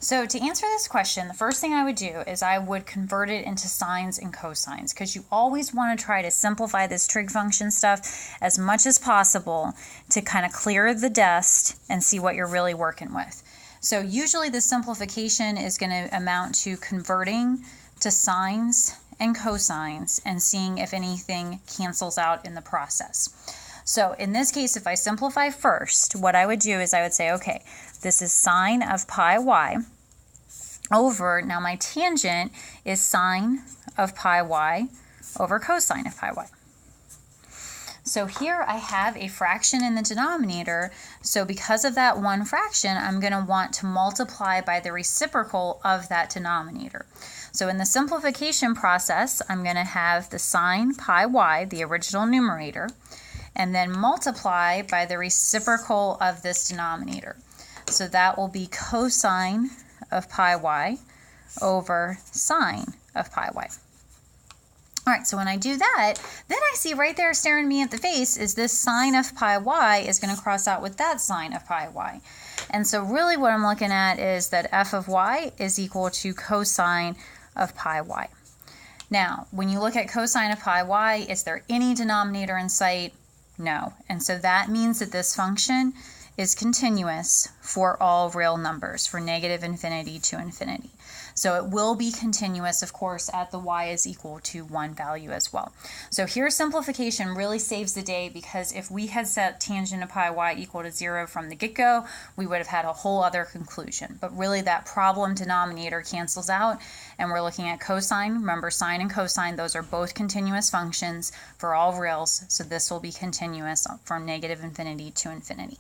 So to answer this question, the first thing I would do is I would convert it into sines and cosines, because you always want to try to simplify this trig function stuff as much as possible to kind of clear the dust and see what you're really working with. So usually the simplification is going to amount to converting to sines and cosines and seeing if anything cancels out in the process. So in this case, if I simplify first, what I would do is I would say, okay, this is sine of pi y over, now my tangent is sine of pi y over cosine of pi y. So here I have a fraction in the denominator, so because of that one fraction, I'm going to want to multiply by the reciprocal of that denominator. So in the simplification process, I'm going to have the sine pi y, the original numerator, and then multiply by the reciprocal of this denominator. So that will be cosine of pi y over sine of pi y. All right, so when I do that, then I see right there staring me at the face is this sine of pi y is going to cross out with that sine of pi y. And so really what I'm looking at is that f of y is equal to cosine of pi y. Now, when you look at cosine of pi y, is there any denominator in sight? No. And so that means that this function is continuous for all real numbers, for negative infinity to infinity. So it will be continuous, of course, at the y is equal to 1 value as well. So here simplification really saves the day, because if we had set tangent of pi y equal to 0 from the get-go, we would have had a whole other conclusion. But really that problem denominator cancels out, and we're looking at cosine. Remember, sine and cosine, those are both continuous functions for all reals, so this will be continuous from negative infinity to infinity.